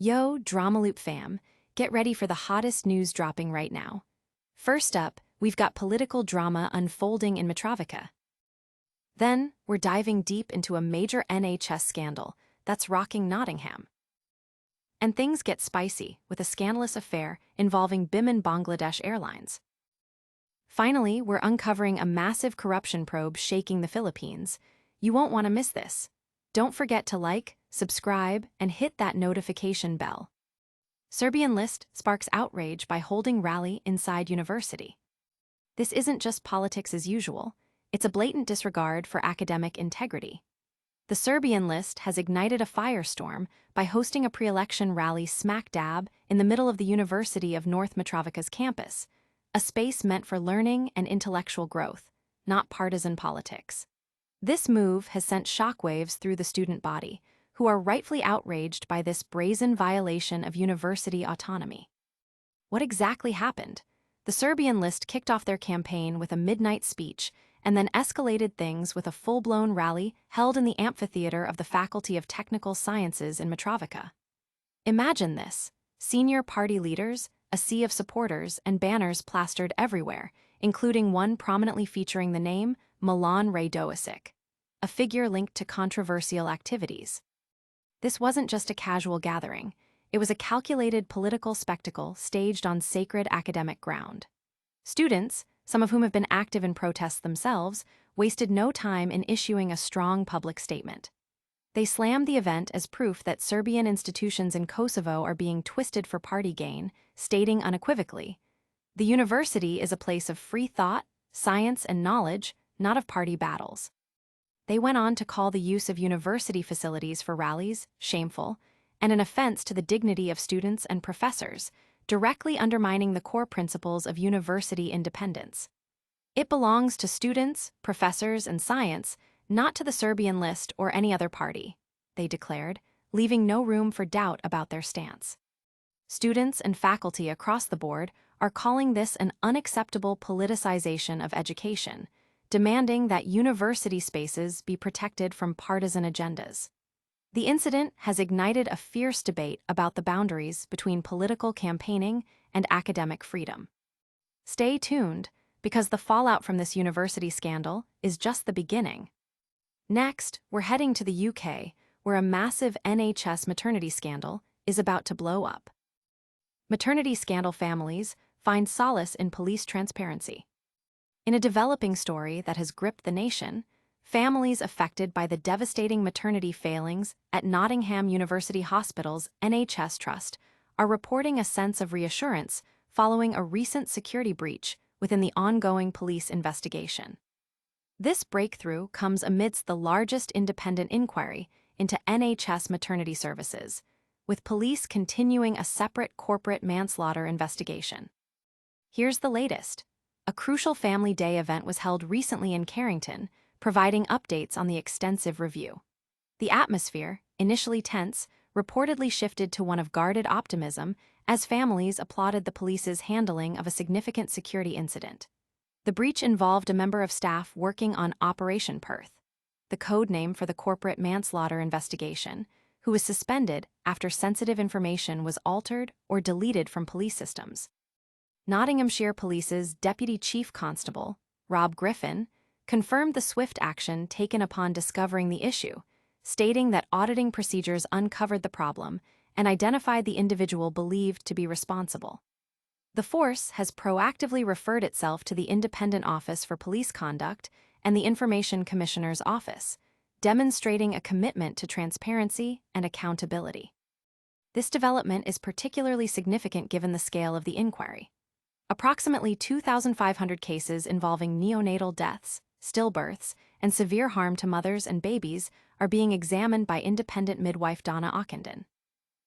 Yo, DramaLoop fam, get ready for the hottest news dropping right now. First up, we've got political drama unfolding in Mitrovica. Then, we're diving deep into a major NHS scandal that's rocking Nottingham. And things get spicy with a scandalous affair involving Biman Bangladesh Airlines. Finally, we're uncovering a massive corruption probe shaking the Philippines. You won't want to miss this. Don't forget to like, subscribe, and hit that notification bell. Serbian List sparks outrage by holding rally inside university. This isn't just politics as usual, it's a blatant disregard for academic integrity. The Serbian List has ignited a firestorm by hosting a pre-election rally smack dab in the middle of the University of North Mitrovica's campus, a space meant for learning and intellectual growth, not partisan politics. This move has sent shockwaves through the student body, who are rightfully outraged by this brazen violation of university autonomy. What exactly happened? The Serbian List kicked off their campaign with a midnight speech and then escalated things with a full-blown rally held in the amphitheater of the Faculty of Technical Sciences in Mitrovica. Imagine this: senior party leaders, a sea of supporters, and banners plastered everywhere, including one prominently featuring the name Milan Radojic, a figure linked to controversial activities. This wasn't just a casual gathering, it was a calculated political spectacle staged on sacred academic ground. Students, some of whom have been active in protests themselves, wasted no time in issuing a strong public statement. They slammed the event as proof that Serbian institutions in Kosovo are being twisted for party gain, stating unequivocally, "The university is a place of free thought, science, and knowledge, not of party battles." They went on to call the use of university facilities for rallies shameful and an offense to the dignity of students and professors, directly undermining the core principles of university independence. It belongs to students, professors, and science, not to the Serbian List or any other party, they declared, leaving no room for doubt about their stance. Students and faculty across the board are calling this an unacceptable politicization of education, demanding that university spaces be protected from partisan agendas. The incident has ignited a fierce debate about the boundaries between political campaigning and academic freedom. Stay tuned, because the fallout from this university scandal is just the beginning. Next, we're heading to the UK, where a massive NHS maternity scandal is about to blow up. Maternity scandal families find solace in police transparency. In a developing story that has gripped the nation, families affected by the devastating maternity failings at Nottingham University Hospitals NHS Trust are reporting a sense of reassurance following a recent security breach within the ongoing police investigation. This breakthrough comes amidst the largest independent inquiry into NHS maternity services, with police continuing a separate corporate manslaughter investigation. Here's the latest. A crucial Family Day event was held recently in Carrington, providing updates on the extensive review. The atmosphere, initially tense, reportedly shifted to one of guarded optimism as families applauded the police's handling of a significant security incident. The breach involved a member of staff working on Operation Perth, the code name for the corporate manslaughter investigation, who was suspended after sensitive information was altered or deleted from police systems. Nottinghamshire Police's Deputy Chief Constable, Rob Griffin, confirmed the swift action taken upon discovering the issue, stating that auditing procedures uncovered the problem and identified the individual believed to be responsible. The force has proactively referred itself to the Independent Office for Police Conduct and the Information Commissioner's Office, demonstrating a commitment to transparency and accountability. This development is particularly significant given the scale of the inquiry. Approximately 2,500 cases involving neonatal deaths, stillbirths, and severe harm to mothers and babies are being examined by independent midwife Donna Ockenden.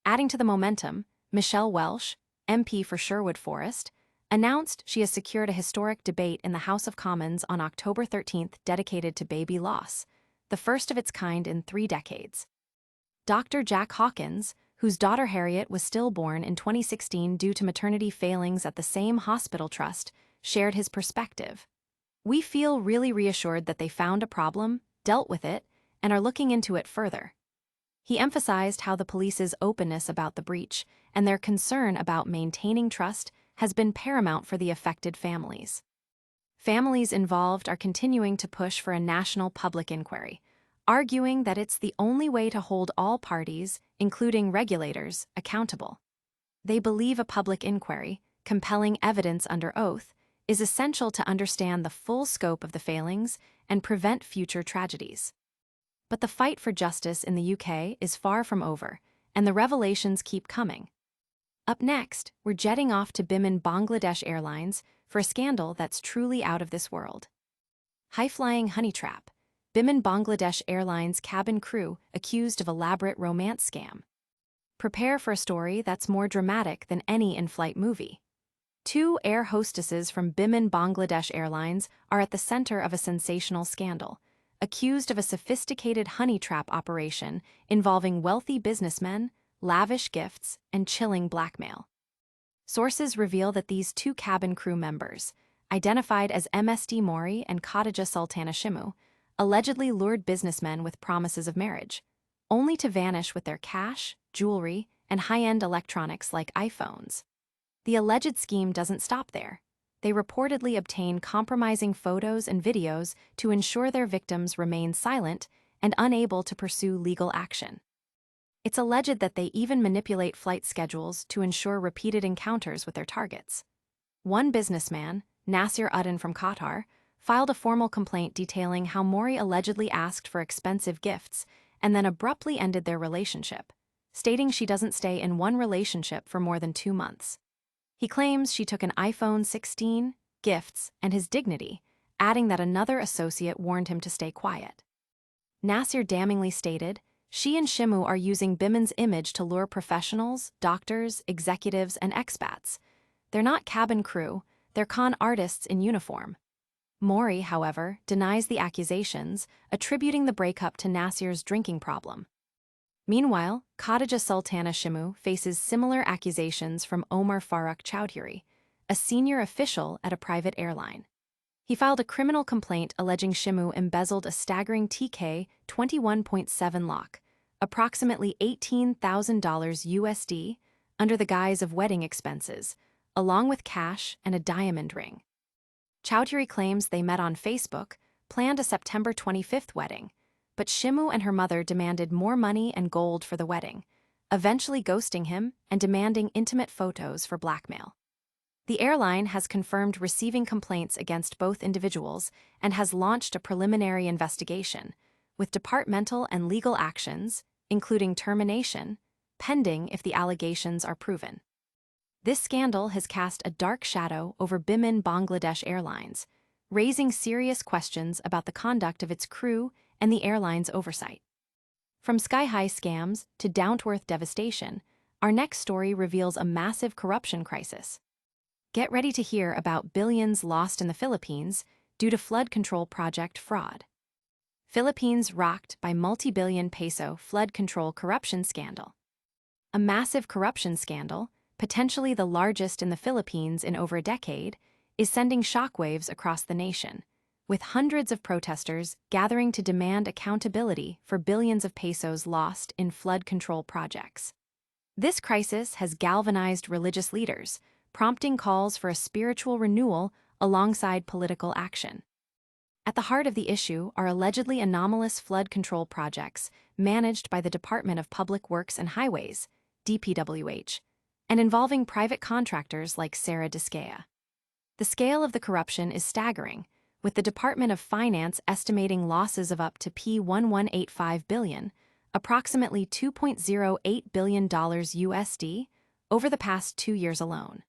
Adding to the momentum, Michelle Welsh, MP for Sherwood Forest, announced she has secured a historic debate in the House of Commons on October 13th dedicated to baby loss, the first of its kind in 3 decades. Dr. Jack Hawkins, whose daughter Harriet was stillborn in 2016 due to maternity failings at the same hospital trust, shared his perspective. "We feel really reassured that they found a problem, dealt with it, and are looking into it further." He emphasized how the police's openness about the breach and their concern about maintaining trust has been paramount for the affected families. Families involved are continuing to push for a national public inquiry, arguing that it's the only way to hold all parties, including regulators, accountable. They believe a public inquiry, compelling evidence under oath, is essential to understand the full scope of the failings and prevent future tragedies. But the fight for justice in the UK is far from over, and the revelations keep coming. Up next, we're jetting off to Biman Bangladesh Airlines for a scandal that's truly out of this world. High-flying honeytrap, Biman Bangladesh Airlines cabin crew accused of elaborate romance scam. Prepare for a story that's more dramatic than any in-flight movie. Two air hostesses from Biman Bangladesh Airlines are at the center of a sensational scandal, accused of a sophisticated honeytrap operation involving wealthy businessmen, lavish gifts, and chilling blackmail. Sources reveal that these two cabin crew members, identified as MSD Mori and Khadija Sultana Shimu, allegedly lured businessmen with promises of marriage, only to vanish with their cash, jewelry, and high-end electronics like iPhones. The alleged scheme doesn't stop there. They reportedly obtain compromising photos and videos to ensure their victims remain silent and unable to pursue legal action. It's alleged that they even manipulate flight schedules to ensure repeated encounters with their targets. One businessman, Nasir Uddin from Qatar, filed a formal complaint detailing how Mori allegedly asked for expensive gifts and then abruptly ended their relationship, stating she doesn't stay in one relationship for more than 2 months. He claims she took an iPhone 16, gifts, and his dignity, adding that another associate warned him to stay quiet. Nasir damningly stated, "She and Shimu are using Biman's image to lure professionals, doctors, executives, and expats. They're not cabin crew, they're con artists in uniform." Mori, however, denies the accusations, attributing the breakup to Nasir's drinking problem. Meanwhile, Khadija Sultana Shimu faces similar accusations from Omar Faruk Chowdhury, a senior official at a private airline. He filed a criminal complaint alleging Shimu embezzled a staggering TK 21.7 lakh, approximately $18,000 USD, under the guise of wedding expenses, along with cash and a diamond ring. Chowdhury claims they met on Facebook, planned a September 25th wedding, but Shimu and her mother demanded more money and gold for the wedding, eventually ghosting him and demanding intimate photos for blackmail. The airline has confirmed receiving complaints against both individuals and has launched a preliminary investigation, with departmental and legal actions, including termination, pending if the allegations are proven. This scandal has cast a dark shadow over Biman Bangladesh Airlines, raising serious questions about the conduct of its crew and the airline's oversight. From sky-high scams to down-to-earth devastation, our next story reveals a massive corruption crisis. Get ready to hear about billions lost in the Philippines due to flood control project fraud. Philippines rocked by multi-billion peso flood control corruption scandal. A massive corruption scandal, potentially the largest in the Philippines in over a decade, is sending shockwaves across the nation, with hundreds of protesters gathering to demand accountability for billions of pesos lost in flood control projects. This crisis has galvanized religious leaders, prompting calls for a spiritual renewal alongside political action. At the heart of the issue are allegedly anomalous flood control projects managed by the Department of Public Works and Highways, DPWH, and involving private contractors like Sarah Discaya. The scale of the corruption is staggering, with the Department of Finance estimating losses of up to P1185 billion, approximately $2.08 billion USD, over the past 2 years alone.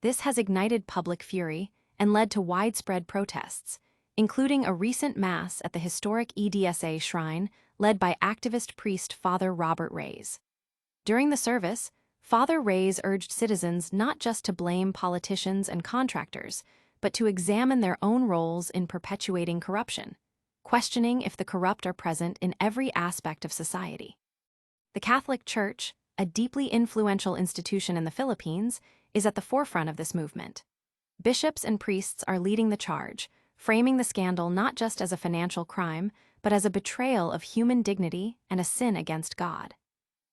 This has ignited public fury and led to widespread protests, including a recent mass at the historic EDSA shrine led by activist priest Father Robert Reyes. During the service, Father Reyes urged citizens not just to blame politicians and contractors, but to examine their own roles in perpetuating corruption, questioning if the corrupt are present in every aspect of society. The Catholic Church, a deeply influential institution in the Philippines, is at the forefront of this movement. Bishops and priests are leading the charge, framing the scandal not just as a financial crime, but as a betrayal of human dignity and a sin against God.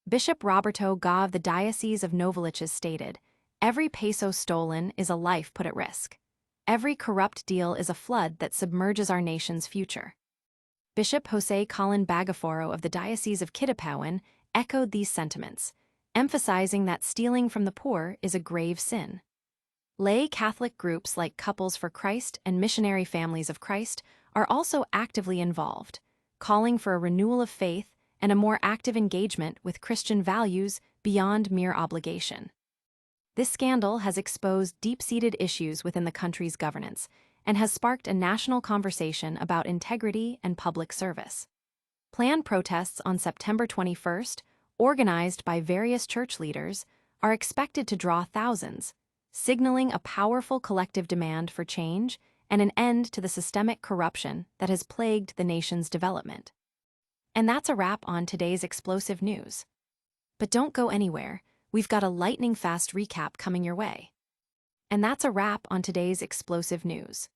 Bishop Roberto Ga of the Diocese of Novaliches stated, "Every peso stolen is a life put at risk. Every corrupt deal is a flood that submerges our nation's future." Bishop Jose Colin Bagaforo of the Diocese of Kidapawan echoed these sentiments, emphasizing that stealing from the poor is a grave sin. Lay Catholic groups like Couples for Christ and Missionary Families of Christ are also actively involved, calling for a renewal of faith and a more active engagement with Christian values beyond mere obligation. This scandal has exposed deep-seated issues within the country's governance and has sparked a national conversation about integrity and public service. Planned protests on September 21st, organized by various church leaders, are expected to draw thousands, signaling a powerful collective demand for change and an end to the systemic corruption that has plagued the nation's development. And that's a wrap on today's explosive news. But don't go anywhere, we've got a lightning-fast recap coming your way. And that's a wrap on today's explosive news.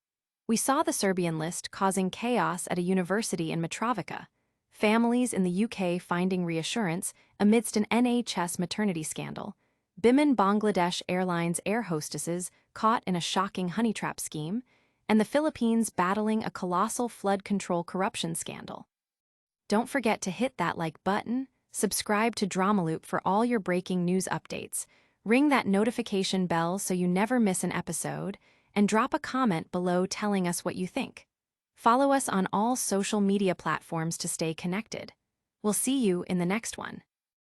We saw the Serbian List causing chaos at a university in Mitrovica, families in the UK finding reassurance amidst an NHS maternity scandal, Biman Bangladesh Airlines air hostesses caught in a shocking honeytrap scheme, and the Philippines battling a colossal flood control corruption scandal. Don't forget to hit that like button, subscribe to DramaLoop for all your breaking news updates, ring that notification bell so you never miss an episode, and drop a comment below telling us what you think. Follow us on all social media platforms to stay connected. We'll see you in the next one.